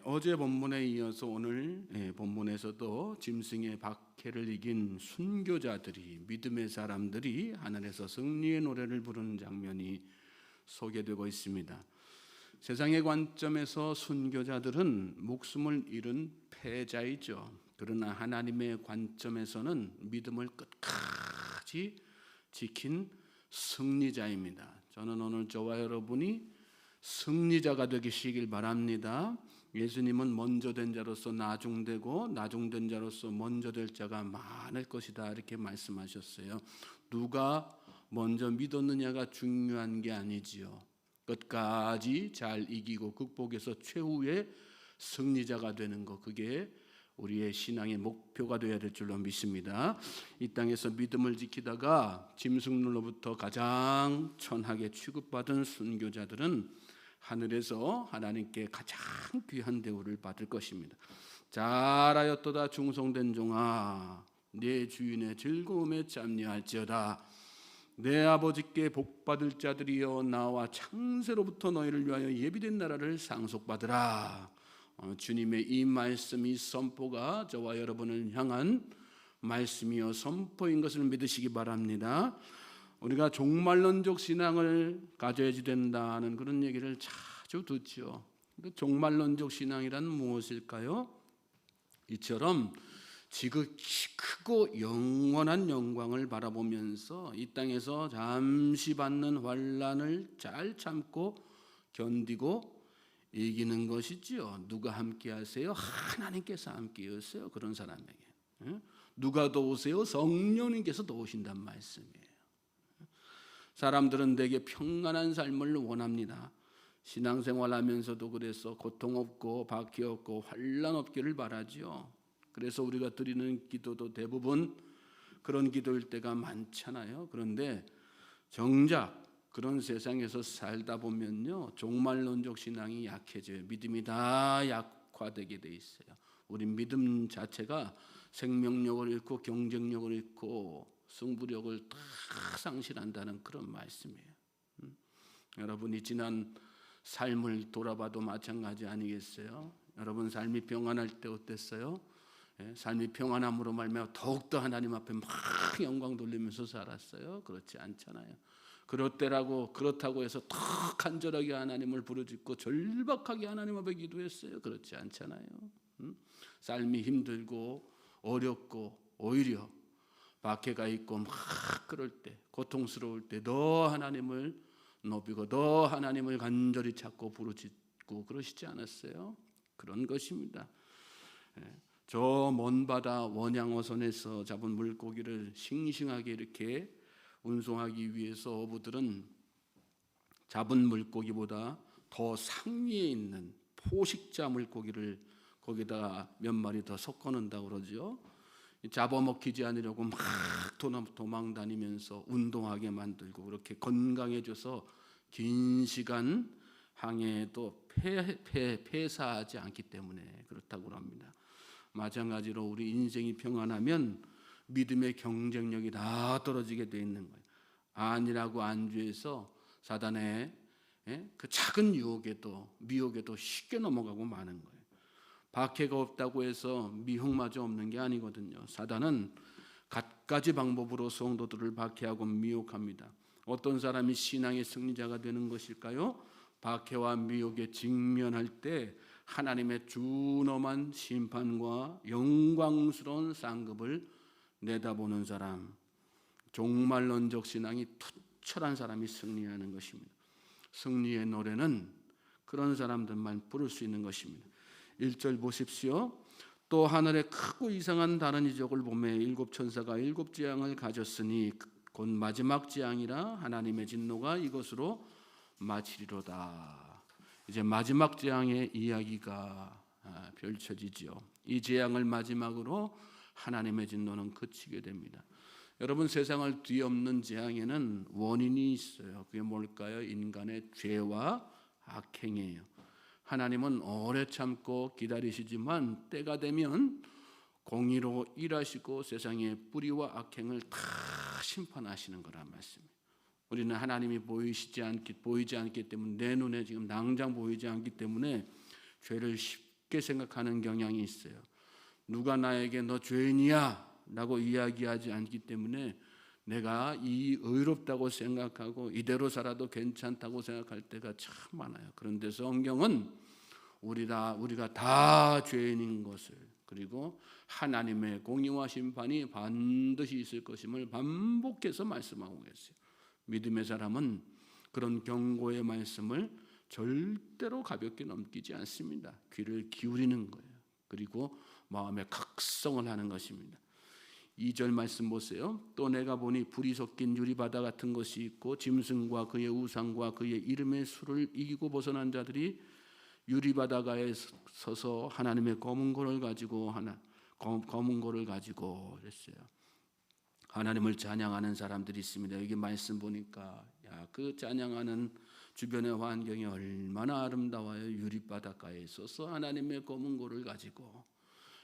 어제 본문에 이어서 오늘 본문에서도 짐승의 박해를 이긴 순교자들이, 믿음의 사람들이 하늘에서 승리의 노래를 부르는 장면이 소개되고 있습니다. 세상의 관점에서 순교자들은 목숨을 잃은 패자이죠. 그러나 하나님의 관점에서는 믿음을 끝까지 지킨 승리자입니다. 저는 오늘 저와 여러분이 승리자가 되시길 바랍니다. 예수님은 먼저 된 자로서 나중되고 나중된 자로서 먼저 될 자가 많을 것이다, 이렇게 말씀하셨어요. 누가 먼저 믿었느냐가 중요한 게 아니지요. 끝까지 잘 이기고 극복해서 최후의 승리자가 되는 것, 그게 우리의 신앙의 목표가 되어야 될 줄로 믿습니다. 이 땅에서 믿음을 지키다가 짐승들로부터 가장 천하게 취급받은 순교자들은 하늘에서 하나님께 가장 귀한 대우를 받을 것입니다. 잘하였도다 충성된 종아, 내 주인의 즐거움에 참여할지어다. 내 아버지께 복받을 자들이여, 나와 창세로부터 너희를 위하여 예비된 나라를 상속받으라. 주님의 이 말씀이 선포가 저와 여러분을 향한 말씀이요 선포인 것을 믿으시기 바랍니다. 우리가 종말론적 신앙을 가져야지 된다는 그런 얘기를 자주 듣죠. 종말론적 신앙이란 무엇일까요? 이처럼 지극히 크고 영원한 영광을 바라보면서 이 땅에서 잠시 받는 환난을 잘 참고 견디고 이기는 것이지요. 누가 함께 하세요? 하나님께서 함께 하세요. 그런 사람에게 누가 도우세요? 성령님께서 도우신단 말씀이에요. 사람들은 되게 평안한 삶을 원합니다. 신앙생활하면서도 그래서 고통 없고 박해 없고 환난 없기를 바라죠. 그래서 우리가 드리는 기도도 대부분 그런 기도일 때가 많잖아요. 그런데 정작 그런 세상에서 살다 보면요, 종말론적 신앙이 약해져요. 믿음이 다 약화되게 돼 있어요. 우리 믿음 자체가 생명력을 잃고 경쟁력을 잃고 승부력을 다 상실한다는 그런 말씀이에요. 여러분이 지난 삶을 돌아봐도 마찬가지 아니겠어요? 여러분 삶이 평안할 때 어땠어요? 삶이 평안함으로 말미암아 더욱더 하나님 앞에 막 영광 돌리면서 살았어요? 그렇지 않잖아요. 그렇다고 해서 더 간절하게 하나님을 부르짖고 절박하게 하나님 앞에 기도했어요? 그렇지 않잖아요. 삶이 힘들고 어렵고 오히려 박해가 있고 막 그럴 때, 고통스러울 때 더 하나님을 높이고 더 하나님을 간절히 찾고 부르짖고 그러시지 않았어요? 그런 것입니다. 저 먼 바다 원양어선에서 잡은 물고기를 싱싱하게 이렇게 운송하기 위해서 어부들은 잡은 물고기보다 더 상위에 있는 포식자 물고기를 거기다 몇 마리 더 섞어 넣는다고 그러죠. 잡아먹히지 않으려고 막 도망 다니면서 운동하게 만들고, 그렇게 건강해져서 긴 시간 항해에도 폐사하지 않기 때문에 그렇다고 합니다. 마찬가지로 우리 인생이 평안하면 믿음의 경쟁력이 다 떨어지게 돼 있는 거예요. 안이라고 안주해서 사단의 그 작은 미혹에도 쉽게 넘어가고 마는 거예요. 박해가 없다고 해서 미혹마저 없는 게 아니거든요. 사단은 갖가지 방법으로 성도들을 박해하고 미혹합니다. 어떤 사람이 신앙의 승리자가 되는 것일까요? 박해와 미혹에 직면할 때 하나님의 준엄한 심판과 영광스러운 상급을 내다보는 사람, 종말론적 신앙이 투철한 사람이 승리하는 것입니다. 승리의 노래는 그런 사람들만 부를 수 있는 것입니다. 1절 보십시오. 또 하늘에 크고 이상한 다른 이적을 보매 일곱 천사가 일곱 재앙을 가졌으니 곧 마지막 재앙이라 하나님의 진노가 이것으로 마치리로다. 이제 마지막 재앙의 이야기가 펼쳐지죠. 이 재앙을 마지막으로 하나님의 진노는 그치게 됩니다. 여러분, 세상을 뒤엎는 재앙에는 원인이 있어요. 그게 뭘까요? 인간의 죄와 악행이에요. 하나님은 오래 참고 기다리시지만 때가 되면 공의로 일하시고 세상의 뿌리와 악행을 다 심판하시는 거란 말씀이에요. 우리는 하나님이 보이지 않기 때문에, 내 눈에 지금 당장 보이지 않기 때문에 죄를 쉽게 생각하는 경향이 있어요. 누가 나에게 너 죄인이야 라고 이야기하지 않기 때문에 내가 이 의롭다고 생각하고 이대로 살아도 괜찮다고 생각할 때가 참 많아요. 그런데 성경은 우리가 다 죄인인 것을, 그리고 하나님의 공의와 심판이 반드시 있을 것임을 반복해서 말씀하고 계세요. 믿음의 사람은 그런 경고의 말씀을 절대로 가볍게 넘기지 않습니다. 귀를 기울이는 거예요. 그리고 마음에 각성을 하는 것입니다. 2절 말씀 보세요. 또 내가 보니 불이 섞인 유리바다 같은 것이 있고 짐승과 그의 우상과 그의 이름의 수를 이기고 벗어난 자들이 유리바다가에 서서 하나님의 검은 고를 가지고 그랬어요. 하나님을 찬양하는 사람들이 있습니다. 여기 말씀 보니까 그 찬양하는 주변의 환경이 얼마나 아름다워요. 유리바닷가에 서서 하나님의 검은 고를 가지고,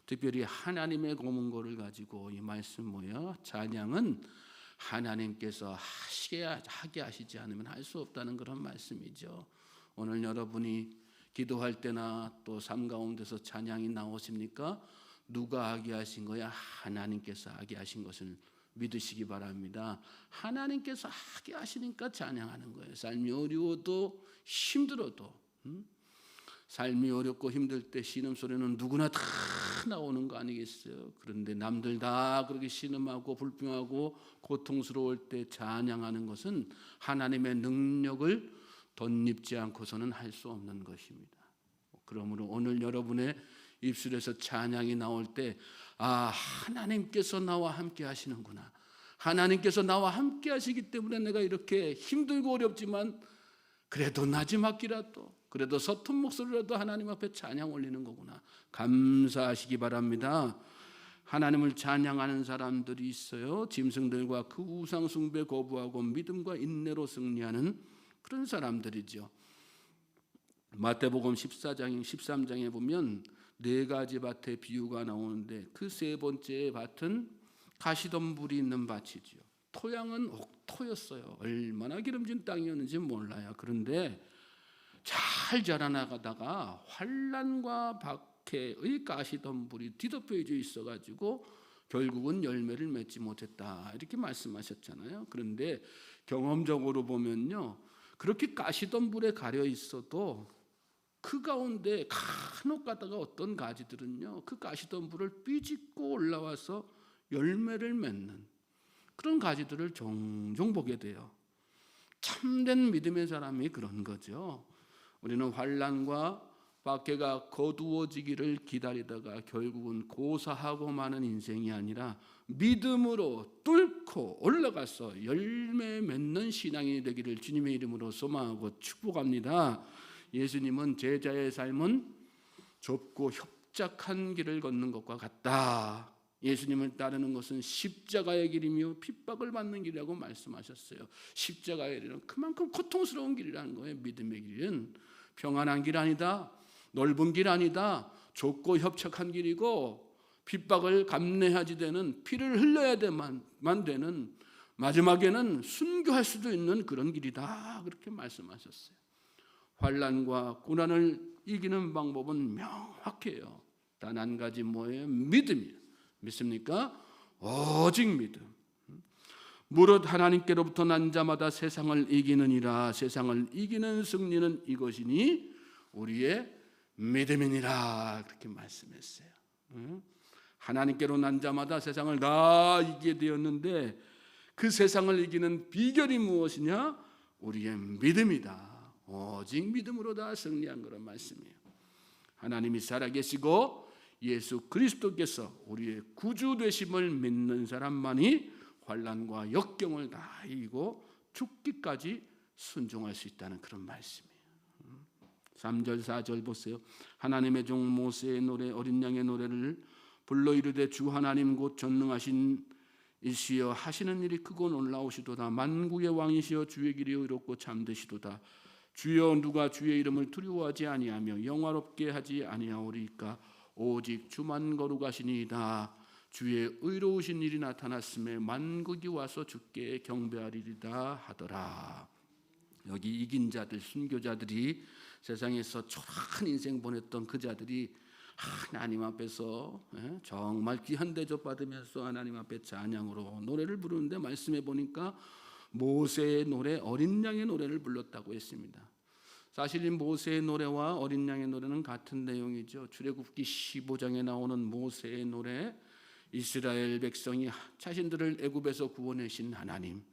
특별히 하나님의 검은 고를 가지고 이 말씀 뭐예요? 찬양은 하나님께서 하게 하시지 않으면 할 수 없다는 그런 말씀이죠. 오늘 여러분이 기도할 때나 또 삶 가운데서 찬양이 나오십니까? 누가 하게 하신 거야? 하나님께서 하게 하신 것을 믿으시기 바랍니다. 하나님께서 하게 하시니까 찬양하는 거예요. 삶이 어려워도 힘들어도, 삶이 어렵고 힘들 때 신음소리는 누구나 다 나오는 거 아니겠어요? 그런데 남들 다 그렇게 신음하고 불평하고 고통스러울 때 찬양하는 것은 하나님의 능력을 덧입지 않고서는 할 수 없는 것입니다. 그러므로 오늘 여러분의 입술에서 찬양이 나올 때 하나님께서 나와 함께 하시는구나. 하나님께서 나와 함께 하시기 때문에 내가 이렇게 힘들고 어렵지만 그래도 나지막히라도, 그래도 서툰 목소리라도 하나님 앞에 찬양 올리는 거구나. 감사하시기 바랍니다. 하나님을 찬양하는 사람들이 있어요. 짐승들과 그 우상 숭배 거부하고 믿음과 인내로 승리하는 그런 사람들이죠. 마태복음 13장에 보면 4가지 밭의 비유가 나오는데 그 3번째 밭은 가시덤불이 있는 밭이죠. 토양은 옥토였어요. 얼마나 기름진 땅이었는지 몰라요. 그런데 잘 자라나가다가 환난과 박해의 가시덤불이 뒤덮여져 있어가지고 결국은 열매를 맺지 못했다, 이렇게 말씀하셨잖아요. 그런데 경험적으로 보면요, 그렇게 가시덤불에 가려 있어도 그 가운데 간혹 가다가 어떤 가지들은요, 그 가시덤불을 삐집고 올라와서 열매를 맺는 그런 가지들을 종종 보게 돼요. 참된 믿음의 사람이 그런 거죠. 우리는 환난과 박해가 거두어지기를 기다리다가 결국은 고사하고 마는 인생이 아니라 믿음으로 뚫고 올라가서 열매 맺는 신앙이 되기를 주님의 이름으로 소망하고 축복합니다. 예수님은 제자의 삶은 좁고 협착한 길을 걷는 것과 같다. 예수님을 따르는 것은 십자가의 길이며 핍박을 받는 길이라고 말씀하셨어요. 십자가의 길은 그만큼 고통스러운 길이라는 거예요. 믿음의 길은 평안한 길 아니다, 넓은 길 아니다, 좁고 협착한 길이고 핍박을 감내하지 되는, 피를 흘려야만 되는, 마지막에는 순교할 수도 있는 그런 길이다, 그렇게 말씀하셨어요. 환난과 고난을 이기는 방법은 명확해요. 단 한 가지 뭐예요? 믿음이에요. 믿습니까? 오직 믿음. 무릇 하나님께로부터 난 자마다 세상을 이기느니라. 세상을 이기는 승리는 이것이니 우리의 믿음이니라, 그렇게 말씀했어요. 하나님께로 난 자마다 세상을 다 이기게 되었는데 그 세상을 이기는 비결이 무엇이냐? 우리의 믿음이다. 오직 믿음으로 다 승리한 그런 말씀이에요. 하나님이 살아계시고 예수 그리스도께서 우리의 구주 되심을 믿는 사람만이 환난과 역경을 다 이기고 죽기까지 순종할 수 있다는 그런 말씀이에요. 3절 4절 보세요. 하나님의 종 모세의 노래, 어린 양의 노래를 불러 이르되 주 하나님 곧 전능하신 이시여 하시는 일이 크고 놀라우시도다. 만국의 왕이시여 주의 길이 의롭고 참되시도다. 주여 누가 주의 이름을 두려워하지 아니하며 영화롭게 하지 아니하오리까. 오직 주만 거룩하시니이다. 주의 의로우신 일이 나타났음에 만국이 와서 주께 경배하리이다 하더라. 여기 이긴 자들, 순교자들이 세상에서 초라한 인생 보냈던 그 자들이 하나님 앞에서 정말 귀한 대접 받으면서 하나님 앞에 찬양으로 노래를 부르는데 말씀해 보니까 모세의 노래, 어린 양의 노래를 불렀다고 했습니다. 사실 이 모세의 노래와 어린 양의 노래는 같은 내용이죠. 출애굽기 15장에 나오는 모세의 노래, 이스라엘 백성이 자신들을 애굽에서 구원하신 하나님,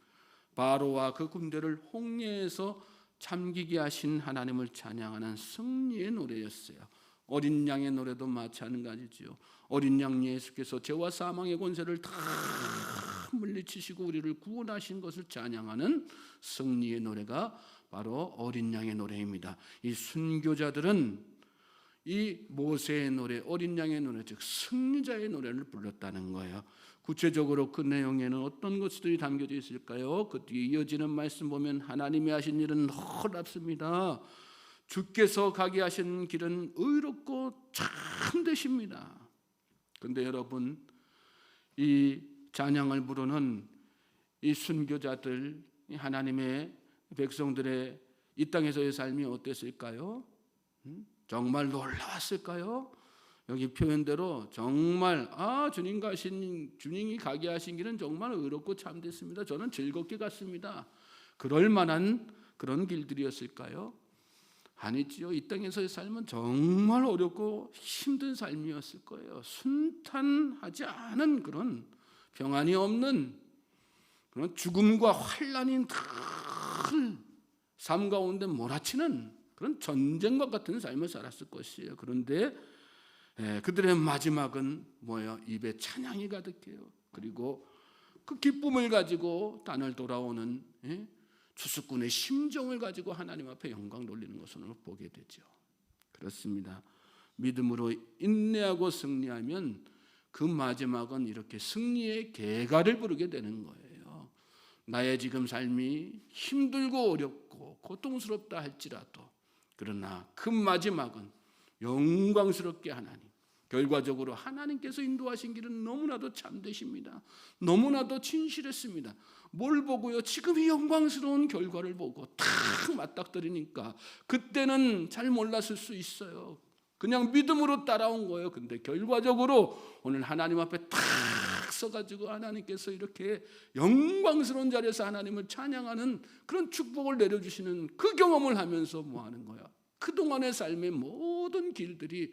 바로와 그 군대를 홍해에서 잠기게 하신 하나님을 찬양하는 승리의 노래였어요. 어린 양의 노래도 마찬가지죠. 어린 양 예수께서 죄와 사망의 권세를 다 물리치시고 우리를 구원하신 것을 찬양하는 승리의 노래가 바로 어린 양의 노래입니다. 이 순교자들은 이 모세의 노래, 어린 양의 노래, 즉 승리자의 노래를 불렀다는 거예요. 구체적으로 그 내용에는 어떤 것들이 담겨져 있을까요? 그 뒤에 이어지는 말씀 보면 하나님이 하신 일은 놀랍습니다. 주께서 가게 하신 길은 의롭고 참되십니다. 그런데 여러분, 이 찬양을 부르는 이 순교자들, 하나님의 백성들의 이 땅에서의 삶이 어땠을까요? 정말 놀라웠을까요? 여기 표현대로 정말 주님이 가게 하신 길은 정말 의롭고 참됐습니다. 저는 즐겁게 갔습니다. 그럴 만한 그런 길들이었을까요? 아니지요. 이 땅에서의 삶은 정말 어렵고 힘든 삶이었을 거예요. 순탄하지 않은 그런 평안이 없는 그런 죽음과 환난이 늘 삶 가운데 몰아치는 그런 전쟁과 같은 삶을 살았을 것이에요. 그런데 그들의 마지막은 뭐예요? 입에 찬양이 가득해요. 그리고 그 기쁨을 가지고 땅을 돌아오는 추수꾼의 심정을 가지고 하나님 앞에 영광 돌리는 것을 보게 되죠. 그렇습니다. 믿음으로 인내하고 승리하면 그 마지막은 이렇게 승리의 계가를 부르게 되는 거예요. 나의 지금 삶이 힘들고 어렵고 고통스럽다 할지라도 그러나 그 마지막은 영광스럽게 하나님, 결과적으로 하나님께서 인도하신 길은 너무나도 참되십니다. 너무나도 진실했습니다. 뭘 보고요? 지금 이 영광스러운 결과를 보고 탁 맞닥뜨리니까 그때는 잘 몰랐을 수 있어요. 그냥 믿음으로 따라온 거예요. 근데 결과적으로 오늘 하나님 앞에 탁 서가지고 하나님께서 이렇게 영광스러운 자리에서 하나님을 찬양하는 그런 축복을 내려주시는 그 경험을 하면서 뭐 하는 거야? 그동안의 삶의 모든 길들이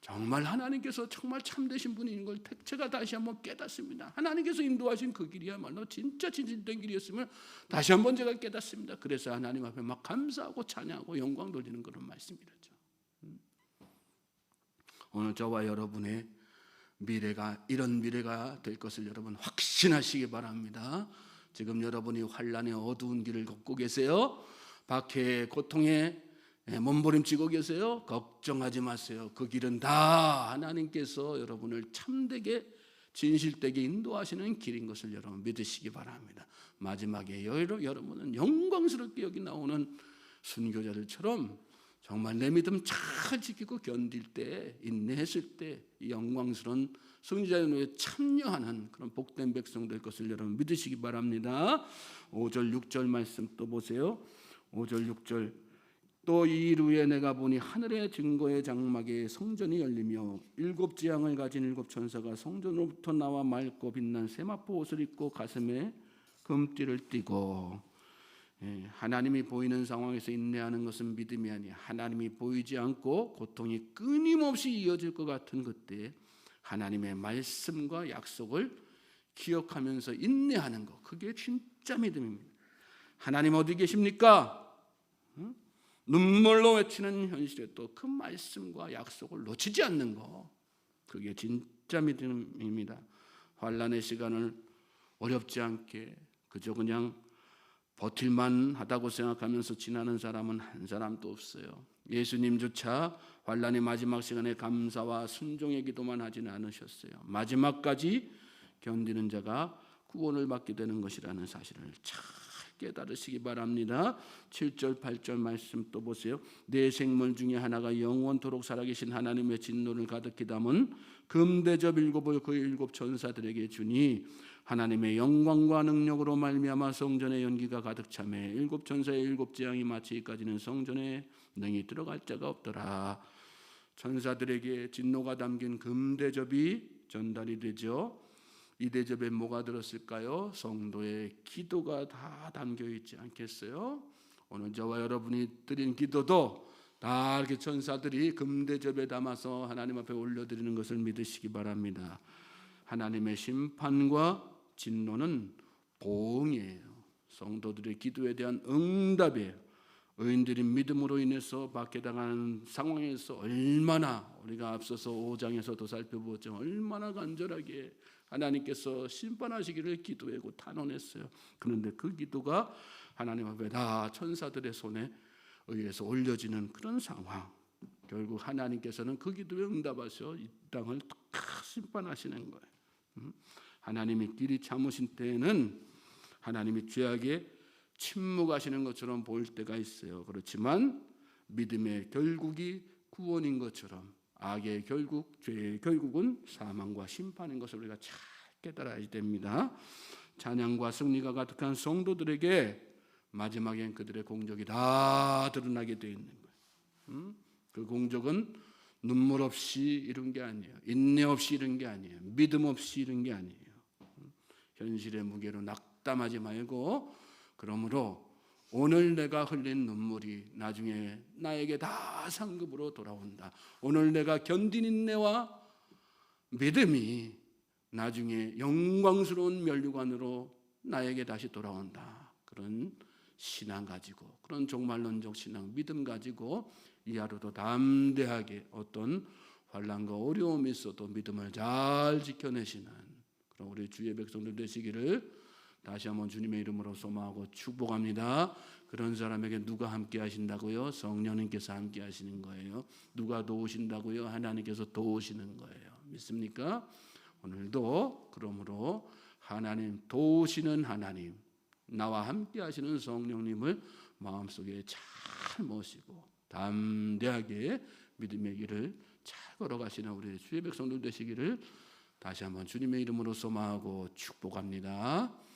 정말 하나님께서 정말 참되신 분인 걸 제가 다시 한번 깨닫습니다. 하나님께서 인도하신 그 길이야말로 진짜 진실된 길이었음을 다시 한번 제가 깨닫습니다. 그래서 하나님 앞에 막 감사하고 찬양하고 영광 돌리는 그런 말씀이죠. 오늘 저와 여러분의 미래가 이런 미래가 될 것을 여러분 확신하시기 바랍니다. 지금 여러분이 환난의 어두운 길을 걷고 계세요. 박해의 고통에 몸부림치고 계세요. 걱정하지 마세요. 그 길은 다 하나님께서 여러분을 참되게 진실되게 인도하시는 길인 것을 여러분 믿으시기 바랍니다. 마지막에 여러분은 영광스럽게 여기 나오는 순교자들처럼 정말 내 믿음 잘 지키고 견딜 때, 인내했을 때 이 영광스러운 승리자의 노래에 참여하는 그런 복된 백성 될 것을 여러분 믿으시기 바랍니다. 5절 6절 말씀 또 보세요. 5절 6절 또 이 일 후에 내가 보니 하늘의 증거의 장막에 성전이 열리며 7 지향을 가진 7 천사가 성전으로부터 나와 맑고 빛난 세마포 옷을 입고 가슴에 금띠를 띠고 하나님이 보이는 상황에서 인내하는 것은 믿음이 아니야. 하나님이 보이지 않고 고통이 끊임없이 이어질 것 같은 그때 하나님의 말씀과 약속을 기억하면서 인내하는 것, 그게 진짜 믿음입니다. 하나님 어디 계십니까? 눈물로 외치는 현실에 또 그 말씀과 약속을 놓치지 않는 것, 그게 진짜 믿음입니다. 환난의 시간을 어렵지 않게 그저 그냥 버틸만 하다고 생각하면서 지나는 사람은 한 사람도 없어요. 예수님조차 환난의 마지막 시간에 감사와 순종의 기도만 하지는 않으셨어요. 마지막까지 견디는 자가 구원을 받게 되는 것이라는 사실을 잘 깨달으시기 바랍니다. 7절 8절 말씀 또 보세요. 내 생물 중에 하나가 영원토록 살아계신 하나님의 진노를 가득히 담은 금대접 7을 그 7 천사들에게 주니 하나님의 영광과 능력으로 말미암아 성전의 연기가 가득 차매 7 천사의 7 재앙이 마치기까지는 성전에 능히 들어갈 자가 없더라. 천사들에게 진노가 담긴 금대접이 전달이 되죠. 이 대접에 뭐가 들었을까요? 성도의 기도가 다 담겨 있지 않겠어요? 오늘 저와 여러분이 드린 기도도 다 이렇게 천사들이 금대접에 담아서 하나님 앞에 올려드리는 것을 믿으시기 바랍니다. 하나님의 심판과 진노는 보응이에요. 성도들의 기도에 대한 응답이에요. 의인들이 믿음으로 인해서 박해당하는 상황에서 얼마나, 우리가 앞서서 5장에서도 살펴보았죠. 얼마나 간절하게 하나님께서 심판하시기를 기도하고 탄원했어요. 그런데 그 기도가 하나님 앞에 다 천사들의 손에 의해서 올려지는 그런 상황. 결국 하나님께서는 그 기도에 응답하셔 이 땅을 심판하시는 거예요. 하나님이 길이 참으신 때에는 하나님이 죄악에 침묵하시는 것처럼 보일 때가 있어요. 그렇지만 믿음의 결국이 구원인 것처럼 악의 결국, 죄의 결국은 사망과 심판인 것을 우리가 잘 깨달아야 됩니다. 찬양과 승리가 가득한 성도들에게 마지막엔 그들의 공적이 다 드러나게 되어 있는 거예요. 그 공적은 눈물 없이 이룬 게 아니에요. 인내 없이 이룬 게 아니에요. 믿음 없이 이룬 게 아니에요. 현실의 무게로 낙담하지 말고, 그러므로 오늘 내가 흘린 눈물이 나중에 나에게 다 상급으로 돌아온다. 오늘 내가 견딘 인내와 믿음이 나중에 영광스러운 면류관으로 나에게 다시 돌아온다. 그런 신앙 가지고, 그런 종말론적 신앙, 믿음 가지고 이 하루도 담대하게 어떤 환난과 어려움이 있어도 믿음을 잘 지켜내시는 그런 우리 주의 백성들 되시기를 다시 한번 주님의 이름으로 소망하고 축복합니다. 그런 사람에게 누가 함께 하신다고요? 성령님께서 함께 하시는 거예요. 누가 도우신다고요? 하나님께서 도우시는 거예요. 믿습니까? 오늘도 그러므로 하나님, 도우시는 하나님, 나와 함께 하시는 성령님을 마음속에 잘 모시고 담대하게 믿음의 길을 잘 걸어가시는 우리 주의 백성들 되시기를 다시 한번 주님의 이름으로 소망하고 축복합니다.